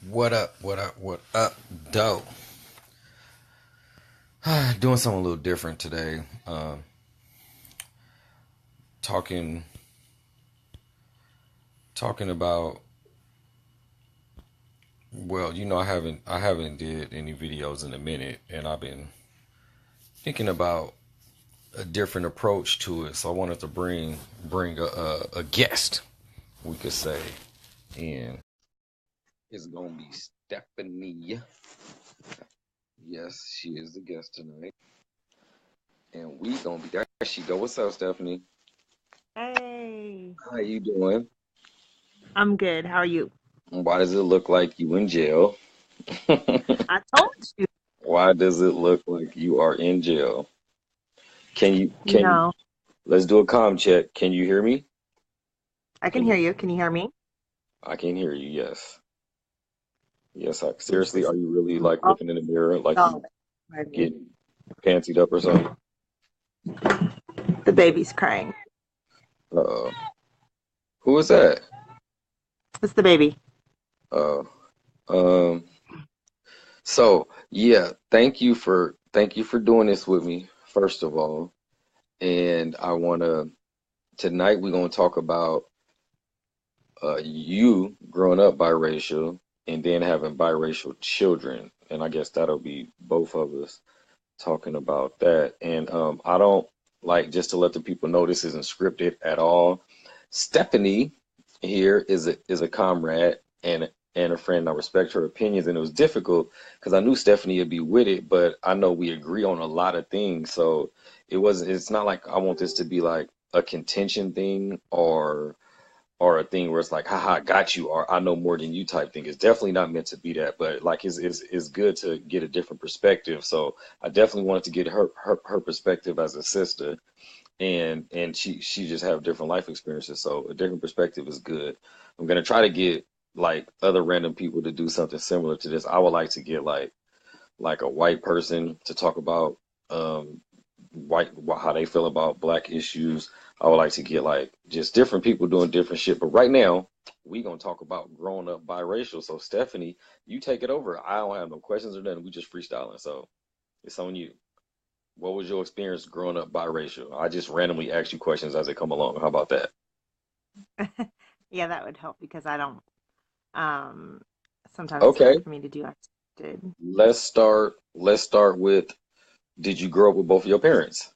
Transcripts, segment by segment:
What up? What up? What up, dope? Doing something a little different today. Talking, talking about. Well, I haven't did any videos in a minute, and I've been thinking about a different approach to it. So I wanted to bring a guest, we could say, and it's gonna be Stephanie. Yes, she is the guest tonight, and we gonna be there. She go. What's up, Stephanie? Hey, How you doing? I'm good. How are you? Why does it look like you in jail? I told you, Why does it look like you are in jail? Can you you can you know, let's do a comm check. Can you hear me? I can Can hear you you. Can you hear me? I can hear you, yes. Yes, I This seriously, is are you really like all looking in the mirror like you solid. Right. getting pantsied up or something? The baby's crying. Uh who is that? It's the baby. Uh um so yeah, thank you for doing this with me, first of all. And I wanna tonight we're gonna talk about you growing up biracial and then having biracial children. And I guess that'll be both of us talking about that. And I don't like just to let the people know this isn't scripted at all. Stephanie here is a comrade and a friend. I respect her opinions, and it was difficult because I knew Stephanie would be with it, but I know we agree on a lot of things. So it's not like I want this to be like a contention thing or a thing where it's like, haha, I got you, or I know more than you type thing. It's definitely not meant to be that, but like it's good to get a different perspective. So I definitely wanted to get her perspective as a sister, and she just have different life experiences. So a different perspective is good. I'm gonna try to get like other random people to do something similar to this. I would like to get like a white person to talk about um how they feel about black issues. I would like to get like just different people doing different shit. But right now, we gonna talk about growing up biracial. So Stephanie, you take it over. I don't have no questions or nothing. We just freestyling. So it's on you. What was your experience growing up biracial? I just randomly ask you questions as they come along. How about that? Yeah, that would help because I don't. Um, Sometimes it's hard Okay, for me to do unscripted. let's start with, did you grow up with both of your parents?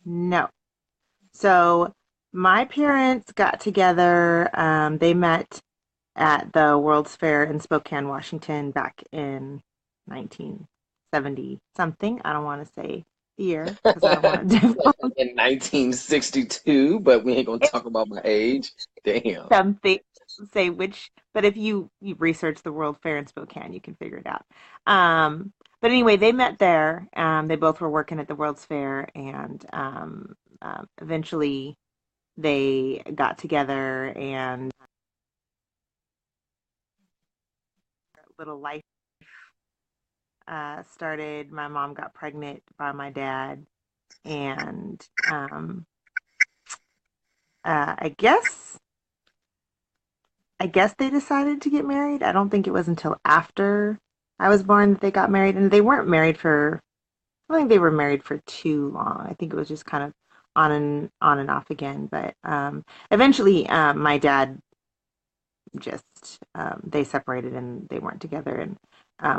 No. So my parents got together. They met at the World's Fair in Spokane, Washington, back in 1970 something. I don't want to say the year because I don't want to divulge In 1962, but we ain't gonna talk about my age. Damn. something. Say which, but if you research the World Fair in Spokane, you can figure it out. But anyway, they met there. They both were working at the World's Fair, and eventually they got together and little life started. My mom got pregnant by my dad, and I guess they decided to get married. I don't think it was until after I was born that they got married, and they weren't married for. I don't think they were married for too long. I think it was just kind of on and off again. But eventually, my dad just they separated and they weren't together. And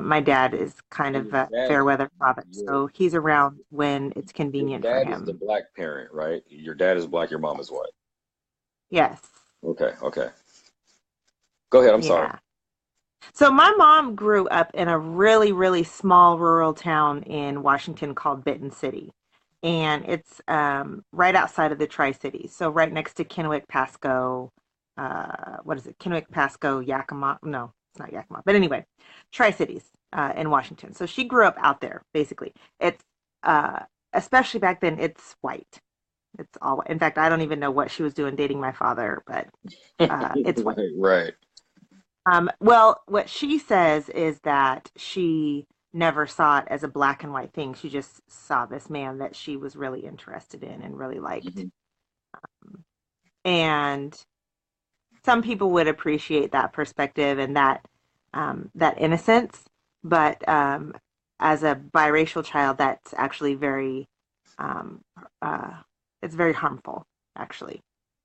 my dad is kind So your of a dad, fair weather father, your so he's around when it's your convenient for dad is the him. black parent, right? Your dad is black, your mom is white. Yes, Okay, okay. Go ahead, I'm sorry. yeah. So my mom grew up in a really, really small rural town in Washington called Benton City. And it's right outside of the Tri-Cities. So right next to Kennewick, Pasco, what is it? Kennewick, Pasco, Yakima. No, it's not Yakima. But anyway, Tri-Cities in Washington. So she grew up out there, basically. It's, uh, especially back then, it's white. It's all, in fact, I don't even know what she was doing dating my father, but it's white. Right, right. Well, what she says is that she never saw it as a black and white thing. She just saw this man that she was really interested in and really liked. Hmm. And some people would appreciate that perspective and that. that innocence. But as a biracial child, that's actually very, um, uh, it's very harmful, actually,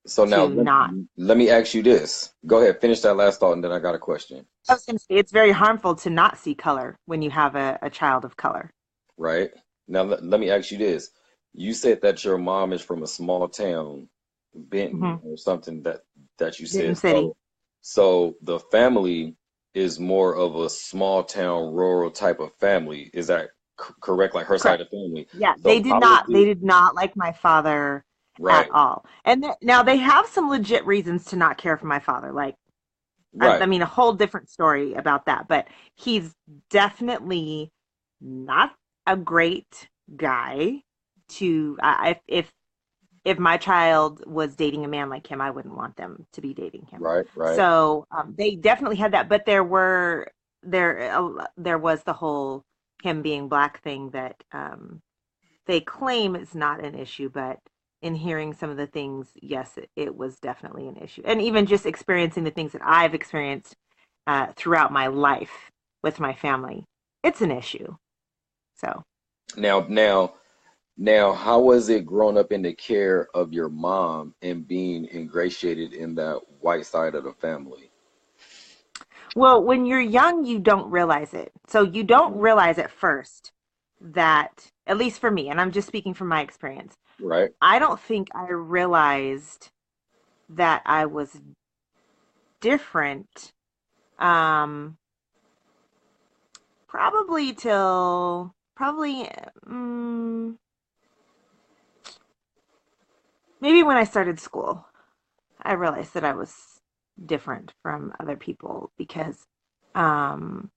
So now to not. let me ask you this. Go ahead, finish that last thought, and then I got a question. I was going to say it's very harmful to not see color when you have a child of color. Right? Now let me ask you this. You said that your mom is from a small town, Benton Hmm. or something that you Benton said. City. So the family is more of a small town rural type of family. Is that correct? Like her side Correct. of the family. Yeah, So how is they it? did not like my father at Right, all. And now they have some legit reasons to not care for my father. Like, I right, mean, a whole different story about that, but he's definitely not a great guy to, if my child was dating a man like him, I wouldn't want them to be dating him. right. So they definitely had that, but there was the whole him being black thing that they claim is not an issue, but in hearing some of the things, yes, it was definitely an issue. And even just experiencing the things that I've experienced throughout my life with my family, it's an issue. So, Now, how was it growing up in the care of your mom and being ingratiated in that white side of the family? well, when you're young, you don't realize it. So you don't Mhm. realize at first that, at least for me, and I'm just speaking from my experience, Right, I don't think I realized that I was different. Um, Probably till probably maybe when I started school, I realized that I was different from other people because um,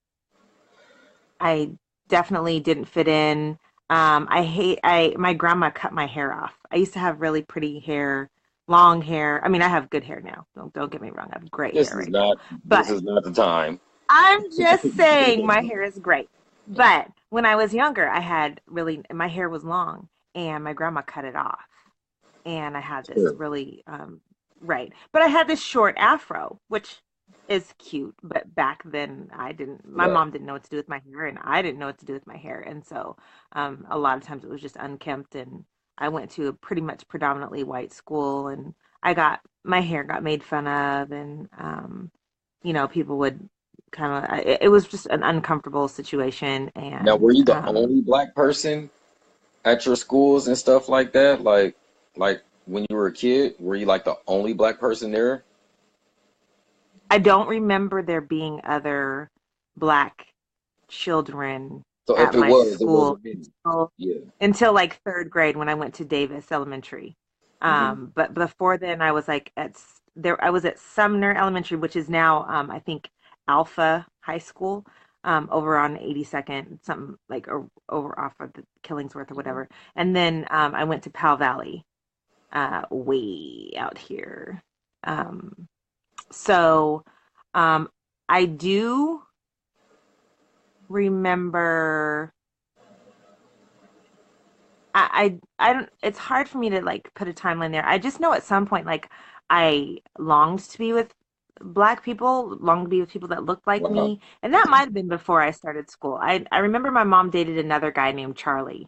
I definitely didn't fit in. My grandma cut my hair off. I used to have really pretty hair, long hair. I mean, I have good hair now. Don't get me wrong. I have great hair right now. this But is not the time. I'm just saying my hair is great. But when I was younger, my hair was long and my grandma cut it off. And I had this Sure. really, right. But I had this short afro, which is cute. But back then, my Right. mom didn't know what to do with my hair and I didn't know what to do with my hair. And so a lot of times it was just unkempt. And I went to a pretty much predominantly white school and my hair got made fun of. And, people would it was just an uncomfortable situation. Now, were And you the only black person at your schools and stuff like that? Like when you were a kid, were you like the only black person there? I don't remember there being other black children So if at it my was, it school wasn't me. until, Yeah. until like third grade when I went to Davis Elementary. Hmm. But before then, I was like there. I was at Sumner Elementary, which is now I think Alpha High School, over on 82nd, something like over off of the Killingsworth or whatever. And then I went to Powell Valley, way out here. Um, so um, I do remember I don't it's hard for me to like put a timeline there. I just know at some point like I longed to be with black people, longed to be with people that looked like Wow. me, and that might have been before I started school. I remember my mom dated another guy named Charlie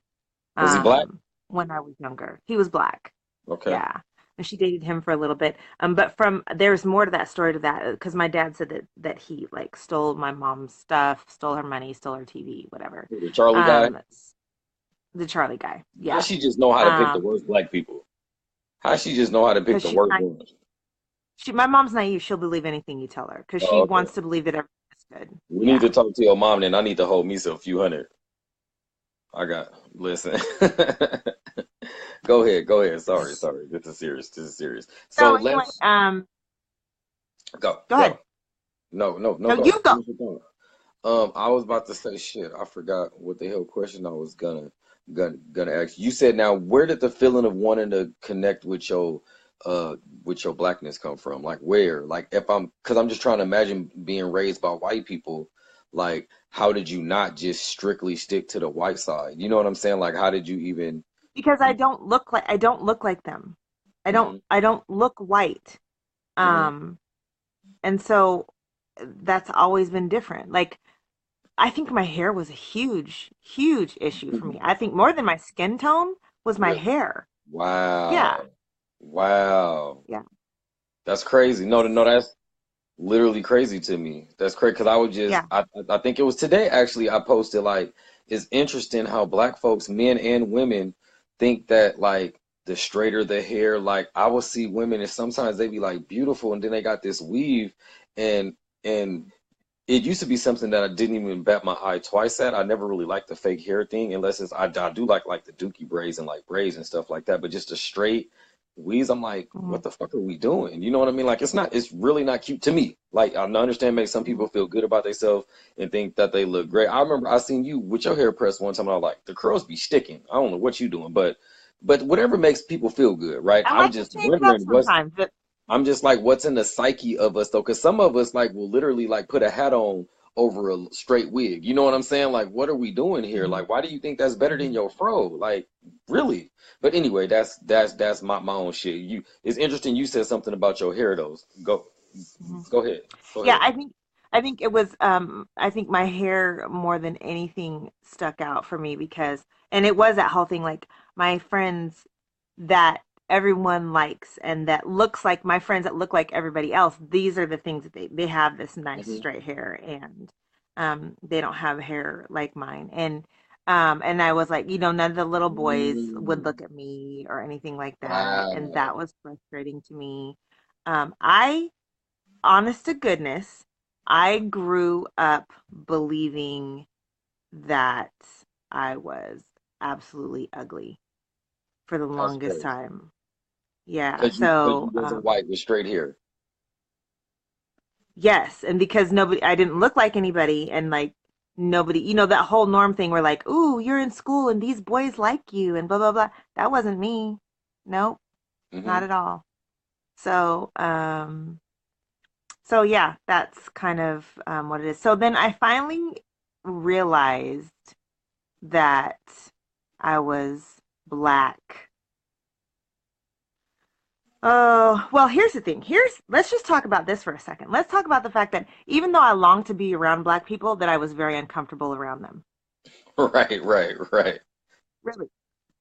Was he black? when I was younger. He was black. Okay. Yeah. And she dated him for a little bit. But there's more to that story to that because my dad said that he like stole my mom's stuff, stole her money, stole her TV, whatever. The Charlie guy? Um, the Charlie guy. How Yeah. she just know how to pick the Um, worst black people? How she just know how to pick because the she's worst not ones? my mom's naive. She'll believe anything you tell her because she Oh, okay. wants to believe that everything is good. We need to Yeah. talk to your mom, then I need to hold me some few hundred. Listen. Go ahead. Sorry. This is serious. This is serious. So So anyway, let's go go. ahead. No, No, go. you go. Finish your thought. I was about to say shit. I forgot what the hell question I was gonna ask. You said now, where did the feeling of wanting to connect uh with your blackness come from? Like where? Like if because I'm just trying to imagine being raised by white people. Like how did you not just strictly stick to the white side? You know what I'm saying? Like how did you even? Because I don't look like them. Hmm. I don't look white. Hmm. Um, and so that's always been different. Like, I think my hair was a huge, huge issue for me. I think more than my skin tone was my Really? hair. Yeah, Wow. Wow. yeah, That's crazy. No, no, that's literally crazy to me. That's crazy because I would just yeah. I think it was today actually I posted like it's interesting how black folks, men and women, think that like the straighter the hair, like I will see women and sometimes they be like beautiful and then they got this weave and and it used to be something that I didn't even bat my eye twice at. I never really liked the fake hair thing, unless I do like the dookie braids and like braids and stuff like that. But just a straight weaves, I'm like, what Mhm, the fuck are we doing? You know what I mean? Like it's really not cute to me. Like I understand maybe some mhm. people feel good about themselves and think that they look great. I remember I seen you with your hair pressed one time and I was like, the curls be sticking. I don't know what you doing, but whatever makes people feel good, right? I I'm like to just change it up wondering sometimes. But I'm just like, what's in the psyche of us though? Because some of us like will literally like put a hat on over a straight wig. You know what I'm saying? Like, what are we doing here? mhm, Like, why do you think that's better than mhm, your fro? Like, really? But anyway, that's my own shit. You, it's interesting. You said something about your hair, though. mhm. Go ahead, go Yeah, ahead. I think it was I think my hair more than anything stuck out for me because and it was that whole thing like my friends that everyone likes and that looks like my friends that look like everybody else, these are the things that they have this nice Hmm. straight hair and they don't have hair like mine. And I was like, none of the little boys would Mm, look at me or anything like that. And that wow, was frustrating to me. I honest to goodness, I grew up believing that I was absolutely ugly for the that's longest crazy. time. Yeah. Cause you So, wasn't white with straight hair. yes. And because I didn't look like anybody and like nobody, that whole norm thing where like, ooh, you're in school and these boys like you and blah, blah, blah. That wasn't me. Nope, Hmm. not at all. So, So yeah, that's kind of what it is. So then I finally realized that I was black. Oh, well, here's the thing. Let's just talk about this for a second. Let's talk about the fact that even though I longed to be around black people, that I was very uncomfortable around them. Right, right, right. Really.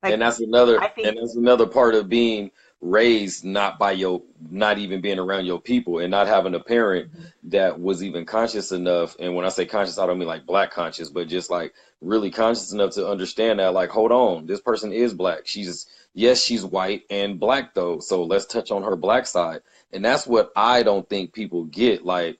And Like that's another I and think that's another part of being raised not by your not even being around your people and not having a parent Mhm, that was even conscious enough. And when I say conscious, I don't mean like black conscious, but just like really conscious enough to understand that like, hold on, this person is black. She's yes, she's white and black though. So let's touch on her black side. And that's what I don't think people get. Like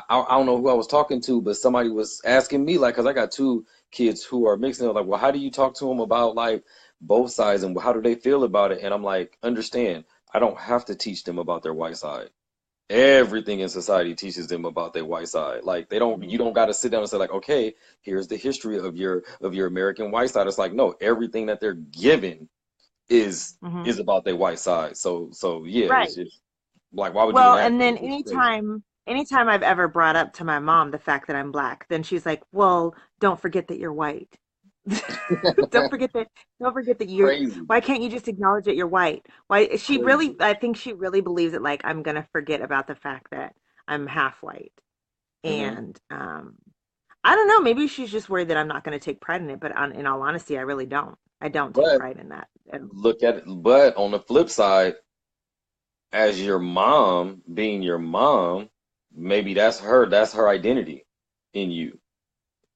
I don't know who I was talking to, but somebody was asking me like, because I got two kids who are mixed and they're like, well, how do you talk to them about like both sides and how do they feel about it? And I'm like, understand, I don't have to teach them about their white side. Everything in society teaches them about their white side. Like they don't, mhm, you don't got to sit down and say like, okay, here's the history of your American white side. It's like, no, everything that they're given is mhm. is about their white side. So yeah, it's Right. just like, why would you Well, even ask and them? then It's just crazy. anytime I've ever brought up to my mom the fact that I'm black, then she's like, "Well, don't forget that you're white." Don't forget that don't forget that you're Crazy, why can't you just acknowledge that you're white? Why she really crazy. I think she really believes that like I'm gonna forget about the fact that I'm half white. Hmm. And I don't know, maybe she's just worried that I'm not gonna take pride in it, but in all honesty, I really don't. I don't take But pride in that at all. look at it. But on the flip side, as your mom, being your mom, maybe that's her identity in you.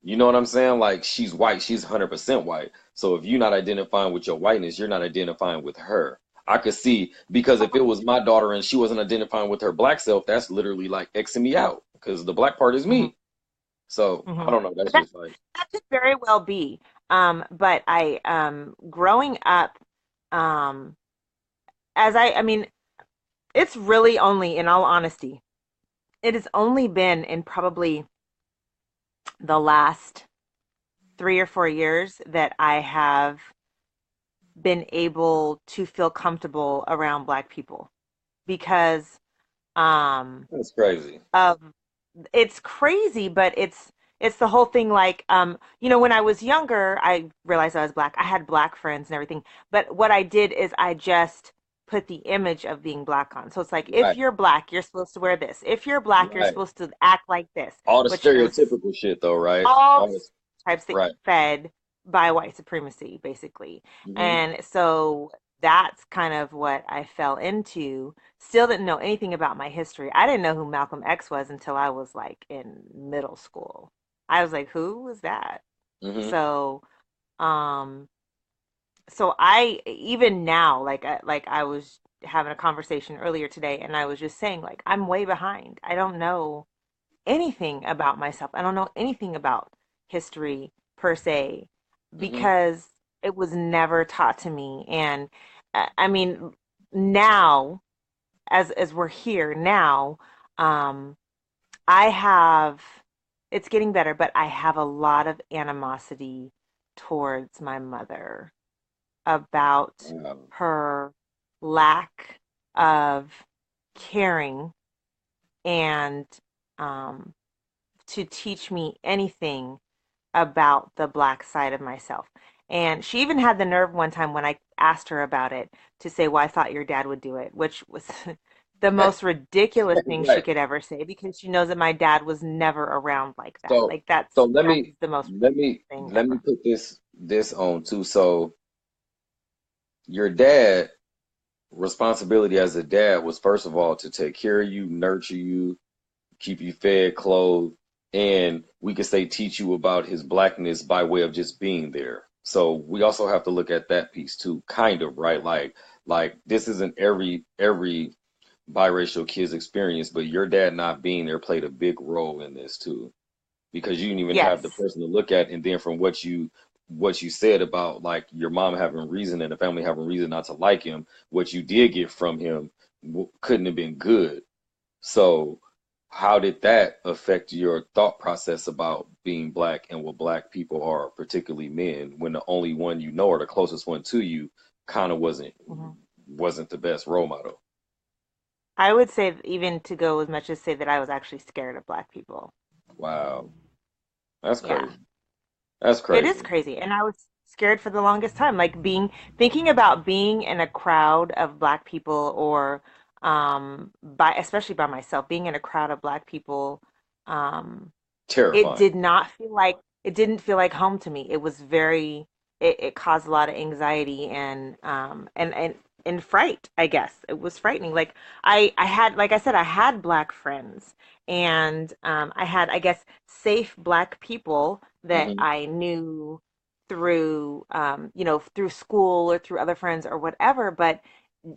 You know what I'm saying? Like she's white, she's 100% white. So if you're not identifying with your whiteness, you're not identifying with her. I could see because if it was my daughter and she wasn't identifying with her black self, that's literally like Xing me out because the black part is Mhm, me. So I mhm. don't know. That's But that just like that could very well be. But I growing up um as I mean, it's really only, in all honesty, it has only been in probably the last 3 or 4 years that I have been able to feel comfortable around Black people because um, that's crazy. of it's crazy, but it's the whole thing. Like, when I was younger, I realized I was Black. I had Black friends and everything, but what I did is I just put the image of being black on. So it's like, if Right. you're black, you're supposed to wear this. If you're black, you're Right. supposed to act like this, All the which is stereotypical shit though, right? all All this, types that right. fed by white supremacy, basically. Hmm. And so that's kind of what I fell into. Still didn't know anything about my history. I didn't know who Malcolm X was until I was like in middle school. I was like, who was that? Hmm. So, um, so I even now, like I was having a conversation earlier today, and I was just saying, like, I'm way behind. I don't know anything about myself. I don't know anything about history per se Hmm. because it was never taught to me. And I mean, now as we're here now, um, I have it's getting better, but I have a lot of animosity towards my mother about Wow. her lack of caring and um, to teach me anything about the black side of myself. And she even had the nerve one time when I asked her about it to say, well, I thought your dad would do it, which was the most ridiculous thing she Right. could ever say because she knows that my dad was never around like that. So Like that's so let that's me the most let me thing let me ever. put this on too. So your dad responsibility as a dad was first of all to take care of you, nurture you, keep you fed, clothed, and we could say teach you about his blackness by way of just being there. So we also have to look at that piece too, kind of, right? Like this isn't every biracial kid's experience, but your dad not being there played a big role in this too, because you didn't even have the Yes. person to look at, and then from what you said about like your mom having reason and the family having reason not to like him, what you did get from him couldn't have been good. So, how did that affect your thought process about being black and what black people are, particularly men, when the only one you know or the closest one to you kind of Mhm. wasn't the best role model? I would say even to go as much as say that I was actually scared of black people. Wow, that's Yeah. crazy. That's It is crazy. crazy. And I was scared for the longest time, like thinking about being in a crowd of black people or by especially by myself, being in a crowd of black people, um, it Terrifying. did not feel like it didn't feel like home to me. It was very it caused a lot of anxiety and fright, I guess. It was frightening. Like I had like I said, I had black friends and I had, I guess, safe black people that Hmm. I knew through through school or through other friends or whatever, but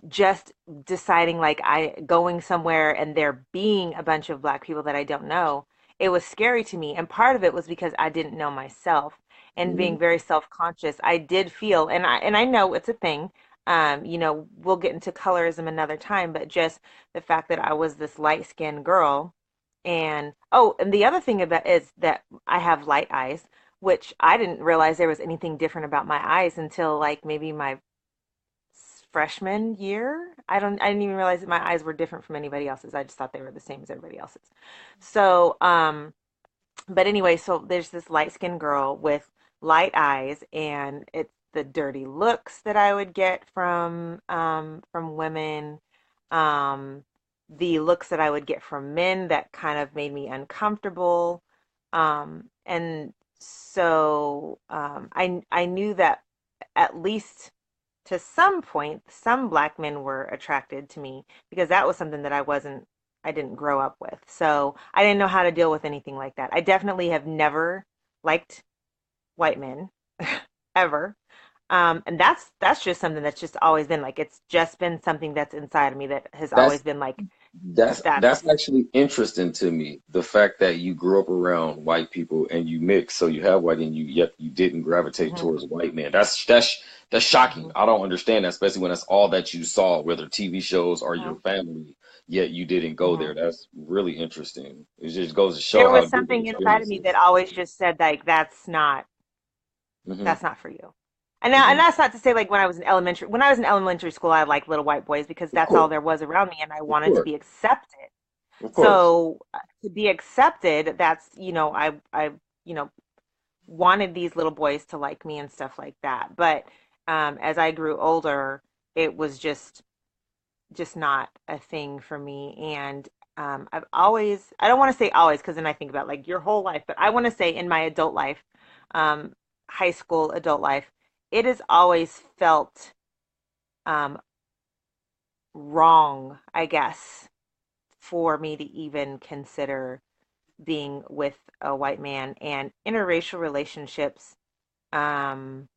just deciding like I going somewhere and there being a bunch of black people that I don't know, it was scary to me. And part of it was because I didn't know myself and Hmm. being very self-conscious. I did feel, and I know it's a thing. We'll get into colorism another time, but just the fact that I was this light-skinned girl and oh, and the other thing about is that I have light eyes, which I didn't realize there was anything different about my eyes until like maybe my freshman year. I didn't even realize that my eyes were different from anybody else's. I just thought they were the same as everybody else's. So, but anyway, so there's this light skinned girl with light eyes, and it's the dirty looks that I would get from women, um, the looks that I would get from men that kind of made me uncomfortable, and so I knew that at least to some point, some black men were attracted to me because that was something that I didn't grow up with. So I didn't know how to deal with anything like that. I definitely have never liked white men ever. And that's just something that's just always been like it's just been something that's inside of me that has always That's been like that's that's actually interesting to me. The fact that you grew up around white people and you mix, so you have white and you yet you didn't gravitate mhm, towards white men. That's shocking. mhm, I don't understand that, especially when that's all that you saw, whether TV shows or your mhm, family. Yet you didn't go mhm. there. That's really interesting. It just goes to show There how was different something inside of me that experiences. always just said like Hmm. that's not for you. And now, and Hmm. that's not to say like when I was in elementary school, I liked little white boys because Of that's all course, there was around me, and I of wanted to course, be accepted. of course. So to be accepted, that's I wanted these little boys to like me and stuff like that. But as I grew older, it was just just not a thing for me. And I've always, I don't want to say always because then I think about like your whole life, but I want to say in my adult life, um, high school adult life, it has always felt um, wrong, I guess, for me to even consider being with a white man. And interracial relationships um,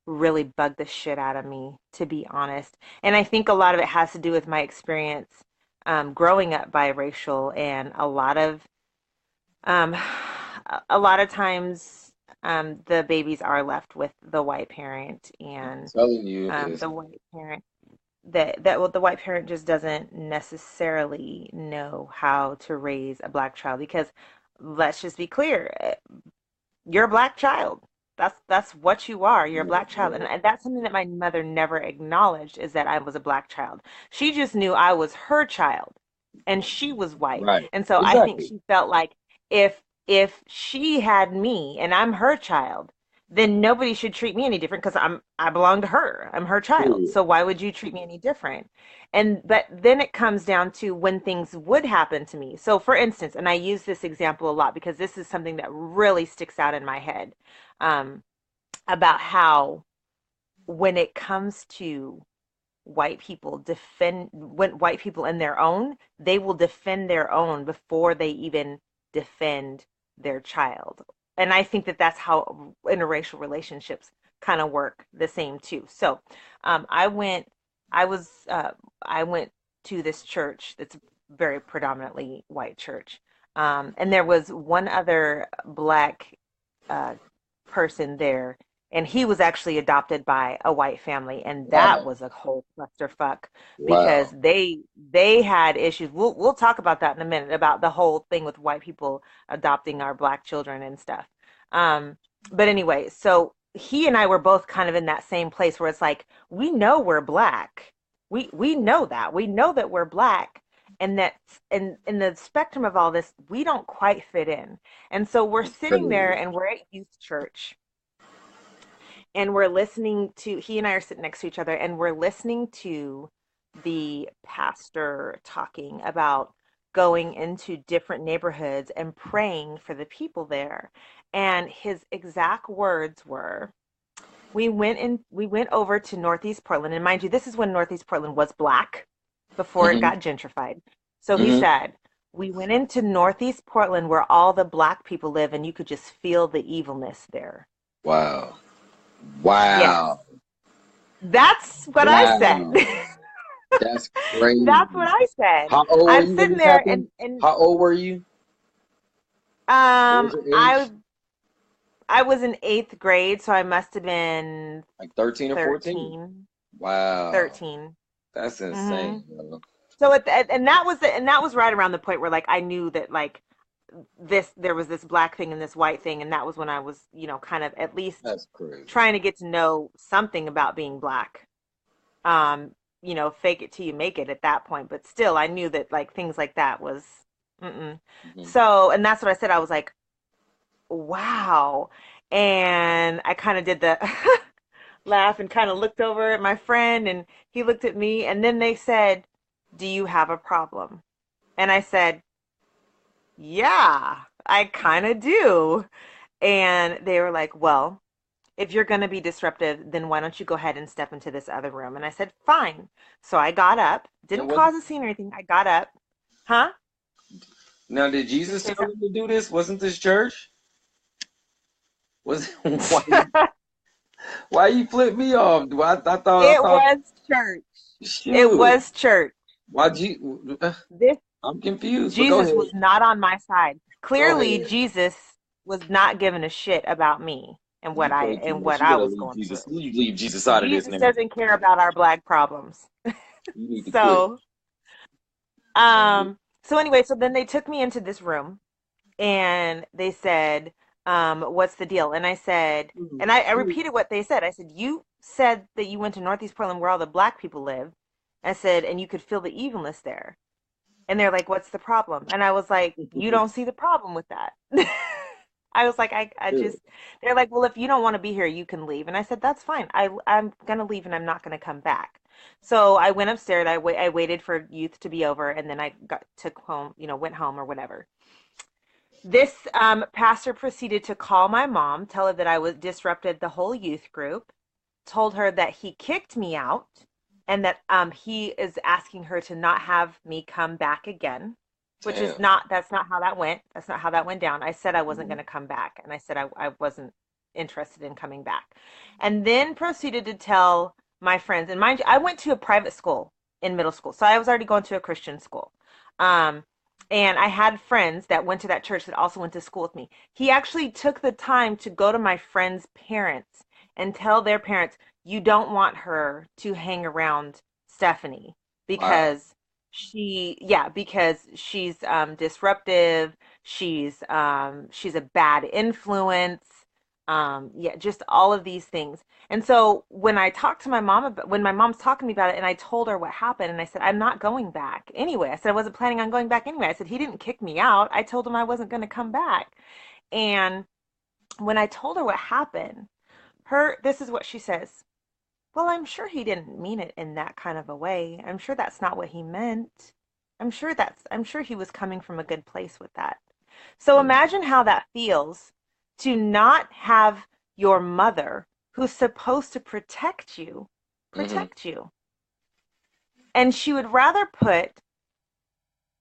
really bug the shit out of me, to be honest. And I think a lot of it has to do with my experience growing up biracial, and um, a lot of times the babies are left with the white parent, I'm and telling you, it's the white parent that well, the white parent just doesn't necessarily know how to raise a black child because let's just be clear, you're a black child. That's what you are. You're a black child. And that's something that my mother never acknowledged, is that I was a black child. She just knew I was her child and she was white. right. And so I think Exactly. she felt like if she had me and I'm her child, then nobody should treat me any different because I belong to her. I'm her child. Period. So why would you treat me any different? And but then it comes down to when things would happen to me. So for instance, and I use this example a lot because this is something that really sticks out in my head, um, about how when it comes to white people defend when white people in their own, they will defend their own before they even defend their child. And I think that that's how interracial relationships kind of work the same too. So I went, I was, I went to this church that's very predominantly white church. And there was one other black uh, person there, and he was actually adopted by a white family, and that Wow. was a whole clusterfuck because Wow. they had issues. We'll talk about that in a minute, about the whole thing with white people adopting our black children and stuff. Um, but anyway, so he and I were both kind of in that same place where it's like we know we're black. We know that. We know that we're black, and that in the spectrum of all this, we don't quite fit in. And so we're sitting there Crazy. and we're at youth church, and we're listening to, he and I are sitting next to each other, and we're listening to the pastor talking about going into different neighborhoods and praying for the people there. And his exact words were, we went over to Northeast Portland, and mind you, this is when Northeast Portland was black before it Hmm. got gentrified. So he Hmm. said, we went into Northeast Portland where all the black people live, and you could just feel the evilness there. Wow. Yes. Wow. That's what I said. Wow. That's That's what crazy. I said. How old were I'm you when sitting this there happened? and How old were you? What was your I age? I was in eighth grade, so I must have been Like 13 or 14? 13. Wow. 13. That's Mm-hmm. insane, bro. So and that was and that was right around the point where like I knew that like this, there was this black thing and this white thing, and that was when I was, kind of at least That's crazy. trying to get to know something about being black. um Fake it till you make it at that point, but still I knew that like things like that was mm-mm. Hmm. So, and that's what I said, I was like, wow. And I kind of did the laugh and kind of looked over at my friend, and he looked at me, and then they said, do you have a problem? And I said, yeah, I kind of do. And they were like, well, if you're going to be disruptive, then why don't you go ahead and step into this other room? And I said, fine. So I got up, And didn't was cause a scene or anything. I got up. Huh? now did Did you Jesus say tell something? them to do this? Wasn't this church? Was why you flip me off? I It thought was church. It shoot. was church. Why'd you This I'm confused, but go Jesus ahead. was not on my side. Go Clearly, ahead. Jesus was not giving a shit about me and You play too and much. what You I gotta was leave going Jesus. through. You leave Jesus out of this Jesus now. doesn't care about our black problems. You need to quit. So, so anyway, so then they took me into this room, and they said, what's the deal? And I said, and I repeated what they said. I said, you said that you went to Northeast Portland where all the black people live. I said, and you could feel the evilness there. And they're like, what's the problem? And I was like, you don't see the problem with that. I was like, I Good. just, they're like, well, if you don't want to be here, you can leave. And I said, that's fine. I'm going to leave and I'm not going to come back. So I went upstairs. I waited for youth to be over and then I took home, went home or whatever. This pastor proceeded to call my mom, tell her that I was disrupted the whole youth group, told her that he kicked me out and that he is asking her to not have me come back again, which is Damn. not, that's not how that went. That's not how that went down. I said I wasn't Mhm. going to come back and I said I wasn't interested in coming back. And then proceeded to tell my friends, and mind you, I went to a private school in middle school. So I was already going to a Christian school. Um, and I had friends that went to that church that also went to school with me. He actually took the time to go to my friends' parents and tell their parents, you don't want her to hang around Stephanie Wow. because because she's disruptive, she's a bad influence, yeah, just all of these things. And so when I talked to my mom about, when my mom's talking to me about it and I told her what happened and I said, I'm not going back anyway. I said I wasn't planning on going back anyway. I said he didn't kick me out. I told him I wasn't going to come back. And when I told her what happened, this is what she says. Well, I'm sure he didn't mean it in that kind of a way. I'm sure that's not what he meant. I'm sure he was coming from a good place with that. So Mhm. imagine how that feels to not have your mother, who's supposed to Mhm. protect you. And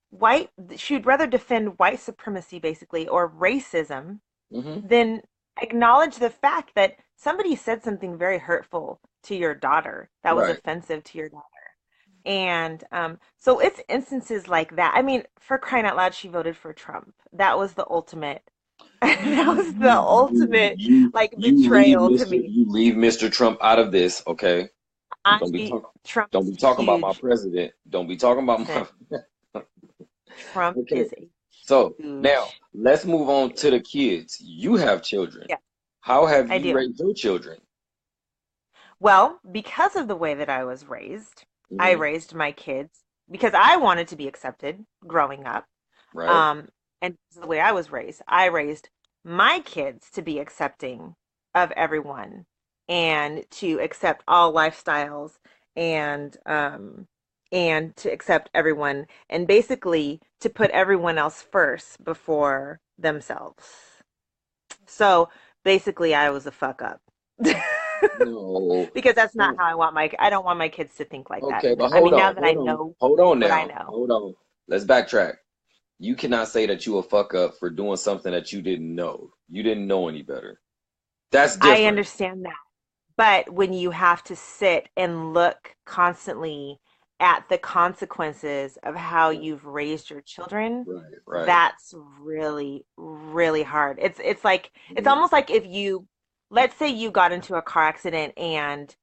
white, she would rather defend white supremacy basically or racism Mhm. than acknowledge the fact that somebody said something very hurtful to your daughter that was Right. offensive to your daughter. And so it's instances like that. I mean, for crying out loud, she voted for Trump. That was the ultimate. That was the ultimate like betrayal to me. You leave Mr. Trump out of this, okay? Don't be Honestly, talking Trump don't is be a talking about my huge. president. Don't be talking about Listen, my Trump okay. is a So now huge. let's move on to the kids. You have children. Yeah, How have I you do. raised your children? Well, because of the way that I was raised, I Hmm. raised my kids because I wanted to be accepted growing up. Right? Um, and this is the way I was raised. I raised my kids to be accepting of everyone and to accept all lifestyles and to accept everyone and basically to put everyone else first before themselves. So basically I was a fuck up. No. Because that's not No. how I don't want my kids to think like that. Okay, but I hold mean, now on, that I hold on, know hold on what I now. know. Hold on. Let's backtrack. You cannot say that you a fuck up for doing something that you didn't know. You didn't know any better. That's I different. understand that. But when you have to sit and look constantly at the consequences of how Right, you've raised your children, right, right. that's really, really hard. It's Mhm. almost like if you, let's say you got into a car accident and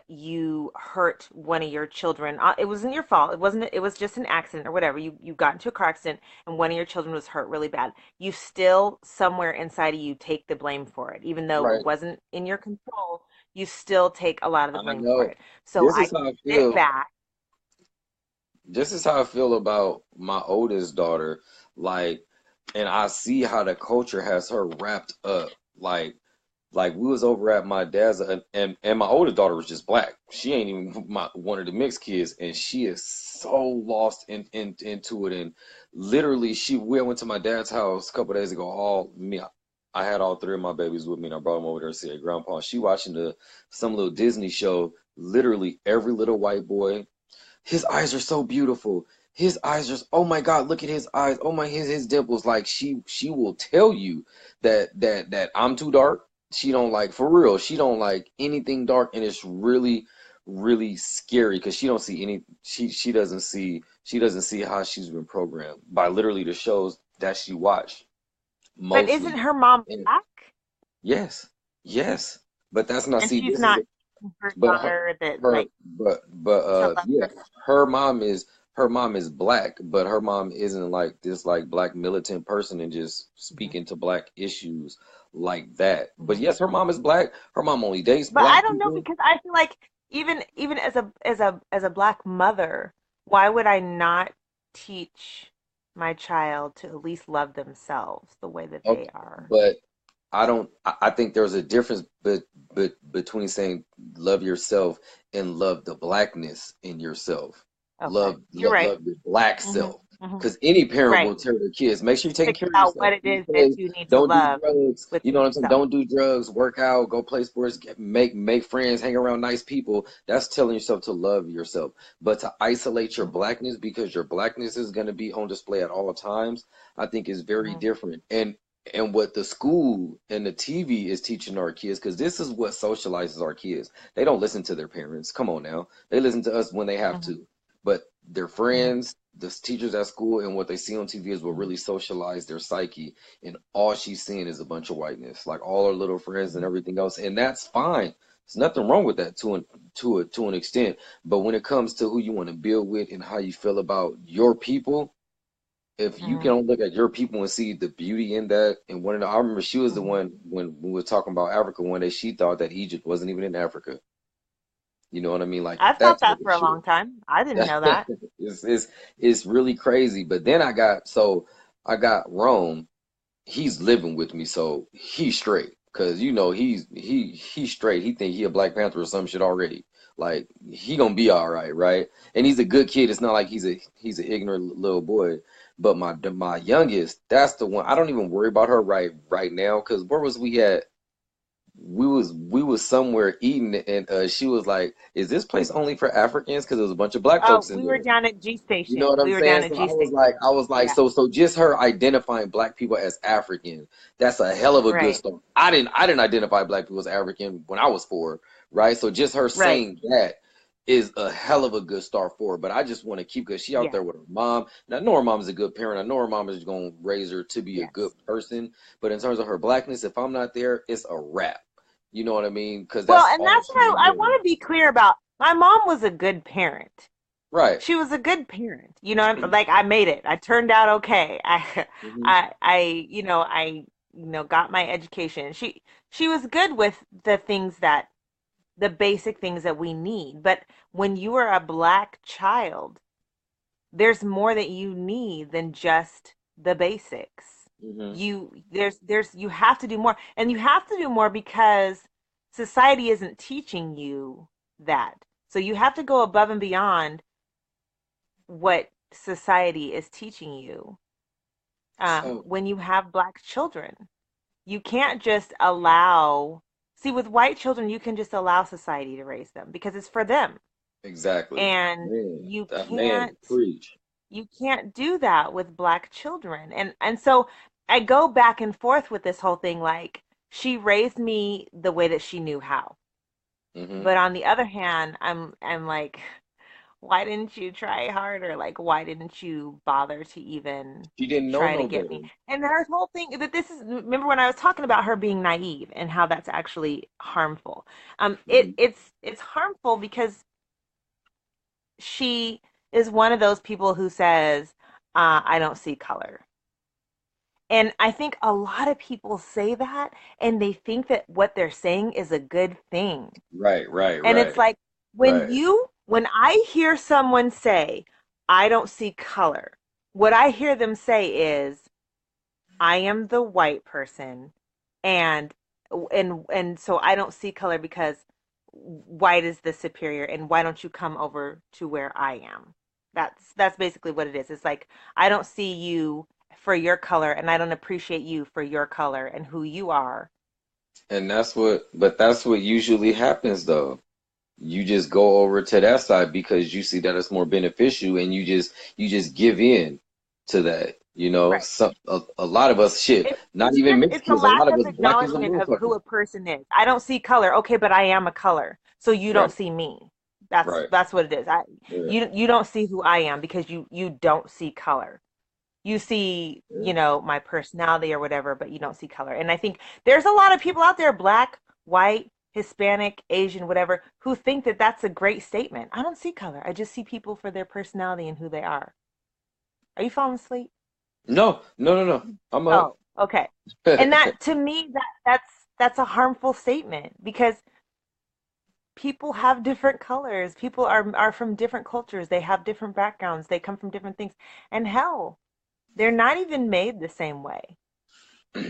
you hurt one of your children. It wasn't your fault. It was just an accident or whatever. You got into a car accident and one of your children was hurt really bad. You still somewhere inside of you take the blame for it, even though it Right. wasn't in your control. You still take a lot of the I blame for know. it. So This I is how I sit feel. back. This is how I feel about my oldest daughter. Like, and I see how the culture has her wrapped up. Like we was over at my dad's, and my oldest daughter was just black. She ain't even one of the mixed kids, and she is so lost into it. And literally, we went to my dad's house a couple days ago. I had all three of my babies with me, and I brought them over there to see their grandpa. She watching some little Disney show. Literally, every little white boy, his eyes are so beautiful. His eyes are, oh my God, look at his eyes. Oh my, his dimples. Like she will tell you that I'm too dark. She don't like, for real. She don't like anything dark, and it's really really scary because she don't see any. She doesn't see how she's been programmed by literally the shows that she watched But isn't mostly. her mom And black? yes, yes, but that's not. And See, she's this is not her but daughter that her like to love yeah, her. her mom is black, but her mom isn't like this like black militant person and just Mhm, speaking to black issues like that. But mhm. yes, her mom is black. Her mom only dates But I black don't know people. because I feel like even as a black mother, why would I not teach? my child to at least love themselves the way that they Okay, are. but I don't. I think there's a difference, between saying love yourself and love the blackness in yourself. Okay. You're right. Love your black Hmm. self. Hmm. Because any parent Right. will tell their kids, make sure you're taking Pick care of out yourself. what it You is that say, you need to don't do love drugs. You know within what I'm saying? yourself. Don't do drugs. Work out. Go play sports. Make friends. Hang around nice people. That's telling yourself to love yourself. But to isolate your Hmm. blackness because your blackness is going to be on display at all times, I think is very Hmm. different. And what the school and the TV is teaching our kids, because this is what socializes our kids. They don't listen to their parents. Come on now. They listen to us when they have Hmm. to. But their Hmm. friends, the teachers at school, and what they see on TV is what Hmm. really socialize their psyche. And all she's seeing is a bunch of whiteness, like all her little friends and Hmm. everything else. And that's fine. There's nothing wrong with that to an extent. But when it comes to who you want to build with and how you feel about your people, if you Hmm. can look at your people and see the beauty in that, and one of the, I remember she was the Hmm. one when we were talking about Africa one day, she thought that Egypt wasn't even in Africa. You know what I mean? Like I've that thought type that of for a shit. long time. I didn't know that. It's really crazy. But then I got Rome. He's living with me, so he's straight. Cause he's straight. He think he a Black Panther or some shit already. Like he gonna be all right, right? And he's a good kid. It's not like he's an ignorant little boy. But my youngest, that's the one. I don't even worry about her right now. Cause where was we at? We was somewhere eating, and she was like, "Is this place only for Africans?" Because there was a bunch of black Oh, folks in we were there. down at G You know Station. what I'm We were saying? down at So G Station. I was like, Yeah. so just her identifying black people as African, that's a hell of a good Right. start. I didn't identify black people as African when I was 4, right? So just her Right. saying that is a hell of a good start for her. But I just want to keep, because she out Yeah. there with her mom. And I know her mom is a good parent. I know her mom is gonna raise her to be a good Yes. person. But in terms of her blackness, if I'm not there, it's a wrap. You know what I mean? Because Well, that's and all that's she what was I doing. want to be clear about. My mom was a good parent. Right. She was a good parent. Like I made it. I turned out okay. Hmm. I got my education. She was good with the basic things that we need. But when you are a black child, there's more that you need than just the basics. Hmm. You have to do more, and you have to do more because society isn't teaching you that. So you have to go above and beyond what society is teaching you. So When you have black children, you can't just allow. See, with white children, you can just allow society to raise them because it's for them, exactly, and man. you That man can't preach. you can't do that with black children. And so I go back and forth with this whole thing, like she raised me the way that she knew how, Hmm. but on the other hand, I'm like, why didn't you try harder? Like, why didn't you bother to even She didn't know try to no get me? better. And her whole thing that this is, remember when I was talking about her being naive and how that's actually harmful. Hmm. It's harmful because she is one of those people who says, I don't see color. And I think a lot of people say that and they think that what they're saying is a good thing. Right, right, And it's right, like right. when I hear someone say, I don't see color, what I hear them say is, I am the white person and and so I don't see color because white is the superior and why don't you come over to where I am? That's basically what it is. It's like I don't see you for your color and I don't appreciate you for your color and who you are. And that's what usually happens though. You just go over to that side because you see that it's more beneficial, and you just give in to that. Right. A lot of us, shit, not even mixed It's a kids, a lack lot of of us black as a acknowledgement of who motherfucker. a person is. I don't see color. Okay, but I am a color. So you don't Right, see me. That's right. that's what it is. Yeah, You don't see who I am because you don't see color. You see, yeah. my personality or whatever, but you don't see color. And I think there's a lot of people out there, black, white, Hispanic, Asian, whatever, who think that that's a great statement. I don't see color. I just see people for their personality and who they are. Are you falling asleep? No, no, no, no. I'm up. Oh, okay. And that to me that's a harmful statement because people have different colors. People are from different cultures. They have different backgrounds. They come from different things. And hell, They're not even made the same way.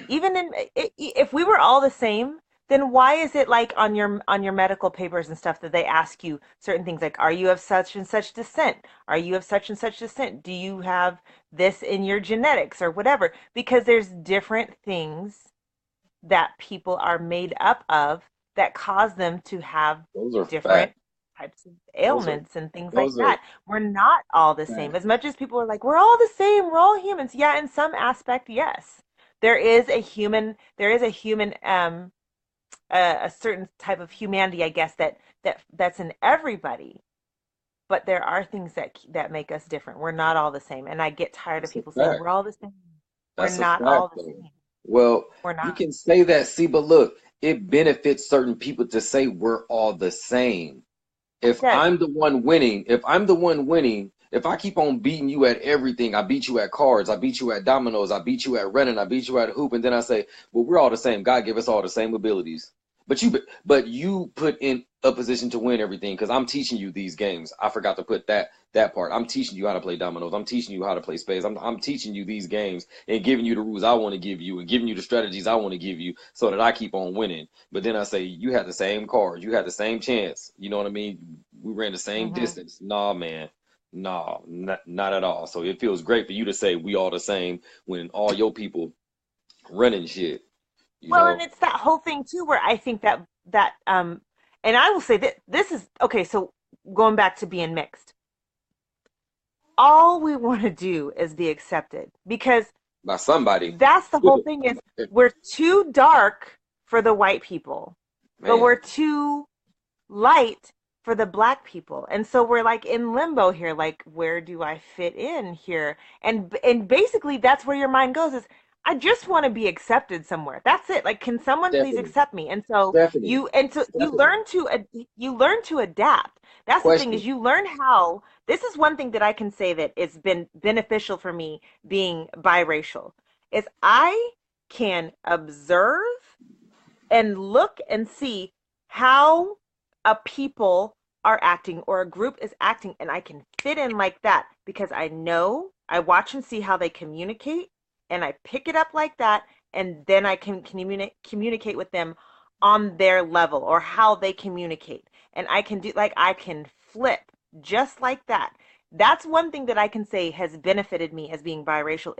Even if we were all the same, then why is it like on your medical papers and stuff that they ask you certain things like, are you of such and such descent? Are you of such and such descent? Do you have this in your genetics or whatever? Because there's different things that people are made up of that cause them to have Those are different fact. types of Those are ailments and things like those are that. We're not all the same. fact. As much as people are like, we're all the same, we're all humans. Yeah, in some aspect, yes. There is a human a certain type of humanity, I guess, that's in everybody. But there are things that make us different. We're not all the same. And I get tired of That's a people saying fact. we're all the same. We're That's a not fact, all the though. same. Well, We're you not. can say that, see, but look, it benefits certain people to say we're all the same. It If does. I'm the one winning, if I'm the one winning, if I keep on beating you at everything, I beat you at cards, I beat you at dominoes, I beat you at running, I beat you at hoop, and then I say, well, we're all the same. God gave us all the same abilities. But you put in a position to win everything because I'm teaching you these games. I forgot to put that part. I'm teaching you how to play dominoes. I'm teaching you how to play spades. I'm teaching you these games and giving you the rules I want to give you and giving you the strategies I want to give you so that I keep on winning. But then I say you had the same cards, you had the same chance. You know what I mean? We ran the same Hmm. distance. Nah, man. No, not at all. So it feels great for you to say we all the same when all your people running shit, you Well, and know? it's that whole thing too, where I think that and I will say that this is okay. So going back to being mixed, all we want to do is be accepted because By somebody. that's the whole thing is we're too dark for the white people, but we're Man, too light for the black people. And so we're like in limbo here, like where do I fit in here? And basically that's where your mind goes is I just want to be accepted somewhere. That's it. Like can someone please Stephanie, accept me? And so Stephanie, you Stephanie. learn to you learn to adapt. That's the thing Question. is you learn how this is one thing that I can say that it's been beneficial for me being biracial is I can observe and look and see how a people are acting or a group is acting and I can fit in like that because I watch and see how they communicate and I pick it up like that and then I can communicate with them on their level or how they communicate and I can do like I can flip just like that. That's one thing that I can say has benefited me as being biracial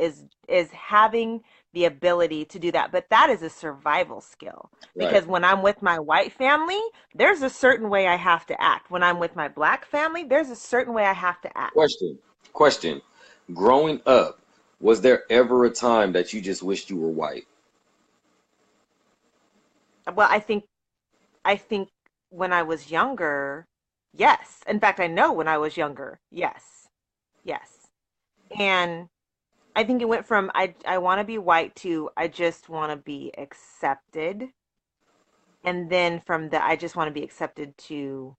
is having the ability to do that. But that is a survival skill Right. because when I'm with my white family, there's a certain way I have to act. When I'm with my black family, there's a certain way I have to act. Question. Question. Growing up, was there ever a time that you just wished you were white? Well, I think when I was younger, yes. In fact, I know when I was younger, yes. Yes. And I think it went from I want to be white to I just want to be accepted. And then from the I just want to be accepted to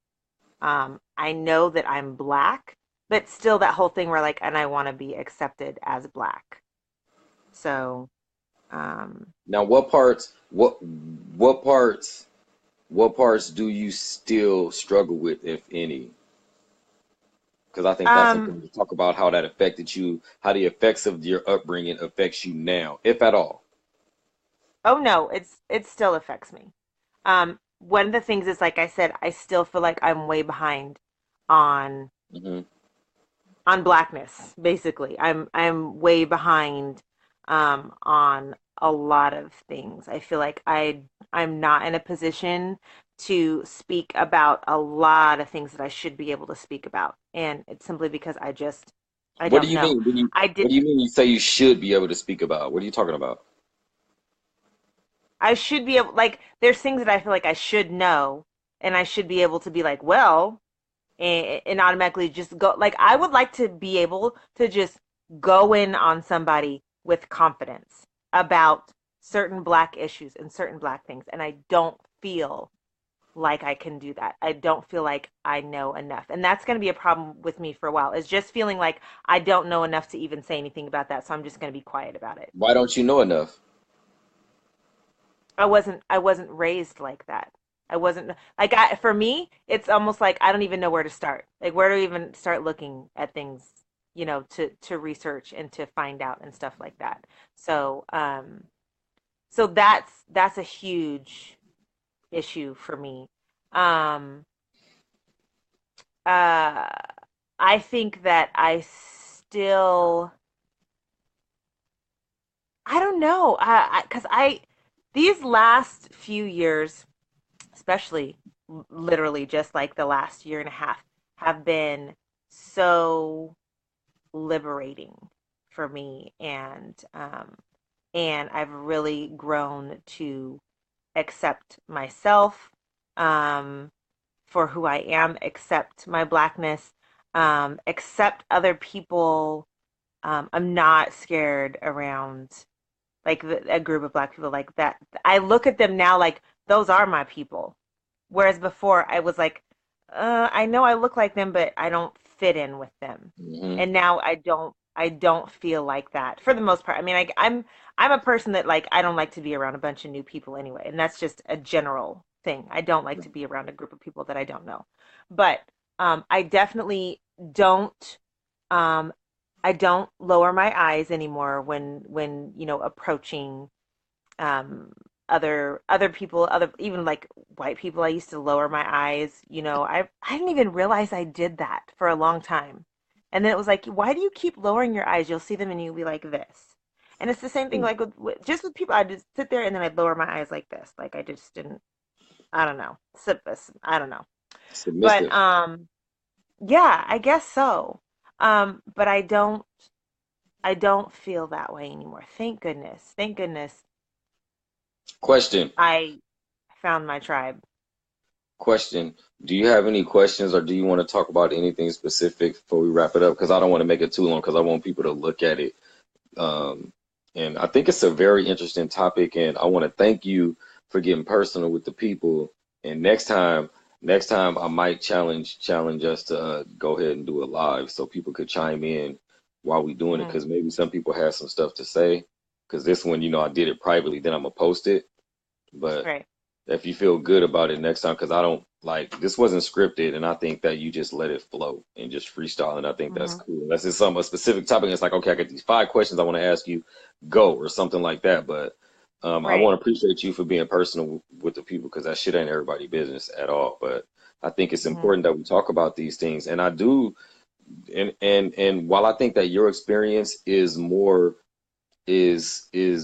I know that I'm black, but still that whole thing where like, and I want to be accepted as black. So, um, Now, what parts do you still struggle with, if any? Because I think that's um, important to talk about how that affected you, how the effects of your upbringing affects you now, if at all. oh no, it still affects me. One of the things is like I said, I still feel like I'm way behind on Hmm. blackness. Basically, I'm way behind on a lot of things. I feel like I'm not in a position to speak about a lot of things that I should be able to speak about, and it's simply because I What do don't you know. mean when I what did do you mean you say you should be able to speak about? What are you talking about? I should be able like there's things that I feel like I should know, and I should be able to be like, well, and automatically just go like I would like to be able to just go in on somebody with confidence about certain black issues and certain black things and I don't feel like I can do that. I don't feel like I know enough. And that's going to be a problem with me for a while. Is just feeling like I don't know enough to even say anything about that, so I'm just going to be quiet about it. Why don't you know enough? I wasn't raised like that. I wasn't like for me, it's almost like I don't even know where to start. Like where do I even start looking at things? to research and to find out and stuff like that. So, so that's a huge issue for me. Um, uh, I think that I don't know, because these last few years, especially literally just like the last year and a half, have been so liberating for me, and I've really grown to accept myself, um, for who I am, accept my blackness, accept other people. I'm not scared around like a group of black people like that. I look at them now like those are my people. Whereas before I was like, I know I look like them, but I don't fit in with them. Hmm. And now I don't feel like that for the most part. I mean, I'm a person that like I don't like to be around a bunch of new people anyway, and that's just a general thing. I don't like to be around a group of people that I don't know. But I definitely don't um, I don't lower my eyes anymore when approaching um other people, other even like white people. I used to lower my eyes. I didn't even realize I did that for a long time. And then it was like, why do you keep lowering your eyes? You'll see them and you'll be like this. And it's the same thing like just with people. I just sit there and then I'd lower my eyes like this. Like I just didn't, I don't know. I don't know. But Submissive. yeah, I guess so. But I don't feel that way anymore. Thank goodness. Thank goodness Question. I found my tribe. Question. Do you have any questions or do you want to talk about anything specific before we wrap it up? Because I don't want to make it too long because I want people to look at it. Um, and I think it's a very interesting topic, and I want to thank you for getting personal with the people. And next time I might challenge us to go ahead and do it live so people could chime in while we doing it Mm, because maybe some people have some stuff to say. Because this one, I did it privately, then I'm gonna post it. But right. if you feel good about it next time, because I don't like this wasn't scripted, and I think that you just let it flow and just freestyle, and I think that's Hmm. cool. Unless it's some a specific topic, it's like okay, I got these 5 questions I want to ask you, go or something like that. But I Right. want to appreciate you for being personal with the people because that shit ain't everybody business at all. But I think it's Hmm. important that we talk about these things, and I do, and while I think that your experience is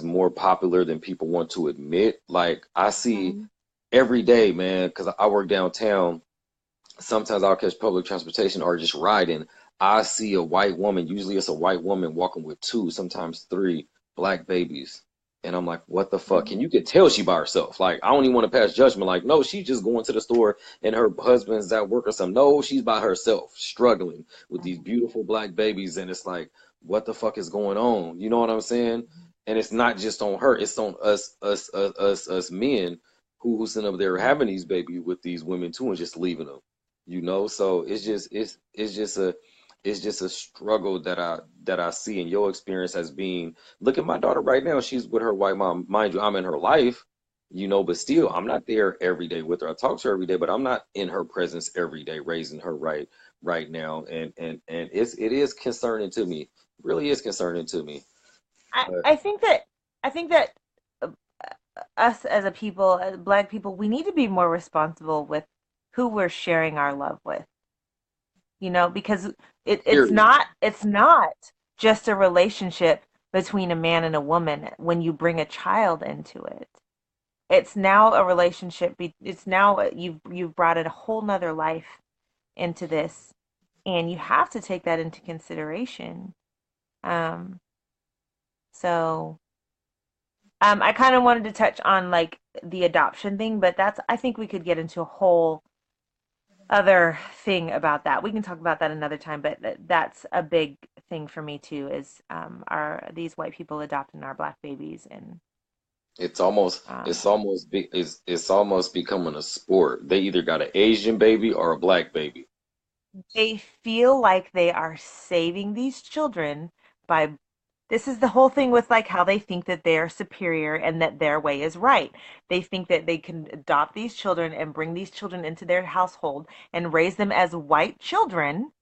more popular than people want to admit. Like I see Hmm. every day, man, because I work downtown. Sometimes I'll catch public transportation or just riding. I see a white woman, usually it's a white woman walking with two, sometimes three black babies. And I'm like, what the fuck? Hmm. And you can tell she by herself. Like, I don't even want to pass judgment. Like, no, she's just going to the store and her husband's at work or something. No, she's by herself, struggling with these Hmm. beautiful black babies. And it's like, what the fuck is going on? You know what I'm saying? And it's not just on her, it's on us men who sitting up there Hmm. having these babies with these women too and just leaving them. So it's just a struggle that I see in your experience as being look at my daughter right now, she's with her white mom, mind you, I'm in her life, but still I'm not there every day with her. I talk to her every day, but I'm not in her presence every day raising her right now, and it is concerning to me, really is concerning to me. I, But I think that I think that uh, us as a people, as black people, we need to be more responsible with who we're sharing our love with. Because it's period. not just a relationship between a man and a woman when you bring a child into it. It's now a relationship. It's now you've brought a whole nother life into this, and you have to take that into consideration. Um, so I kind of wanted to touch on like the adoption thing, but I think we could get into a whole other thing about that. We can talk about that another time, but that's a big thing for me too. Is are these white people adopting our black babies and It's almost um, it's almost be, it's almost becoming a sport. They either got an Asian baby or a black baby. they feel like they are saving these children by this is the whole thing with like how they think that they're superior and that their way is right. They think that they can adopt these children and bring these children into their household and raise them as white children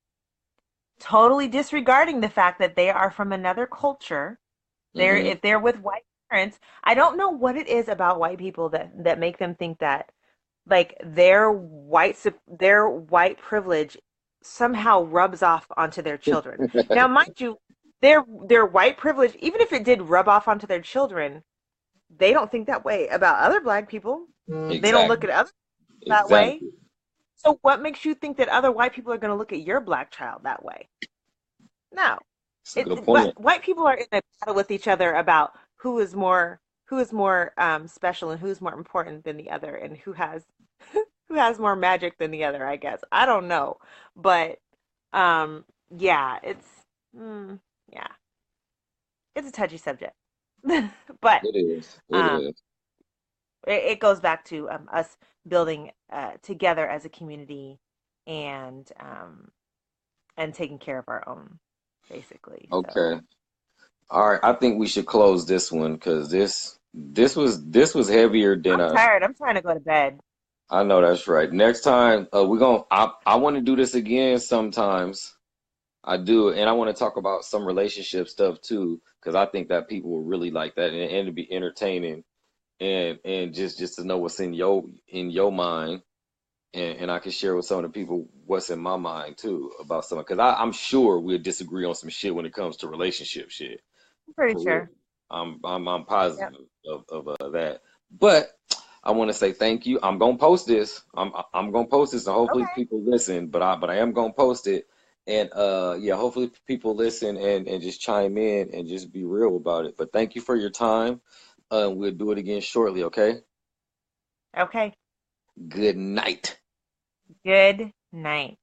totally disregarding the fact that they are from another culture. They're Hmm. if they're with white parents, I don't know what it is about white people that make them think that like their white privilege somehow rubs off onto their children. Now, mind you, their white privilege, even if it did rub off onto their children, they don't think that way about other black people. They don't look Exactly. at others that way. Exactly. So what makes you think that other white people are going to look at your black child that way? No. It's a good But point. white people are in a battle with each other about who is more special and who's more important than the other and who has more magic than the other, I guess. I don't know. But um yeah, mm, yeah, it's a touchy subject. But It is. It um is. it goes back to us building together as a community and taking care of our own, basically. So Okay. All right. I think we should close this one because this was heavier than I'm tired. I'm trying to go to bed. I know that's right. Next time, we're gonna. I want to do this again sometimes. I do, and I want to talk about some relationship stuff too, because I think that people will really like that, and to be entertaining, and just to know what's in your mind, and I can share with some of the people what's in my mind too about something, because I'm sure we'll disagree on some shit when it comes to relationship shit. I'm pretty For real. sure. I'm Yep. positive of that. But I want to say thank you. I'm gonna post this. I'm gonna post this, and hopefully Okay. people listen. But I am gonna post it, and yeah, hopefully people listen and just chime in and just be real about it. But thank you for your time. We'll do it again shortly. Okay. Okay. Good night. Good night.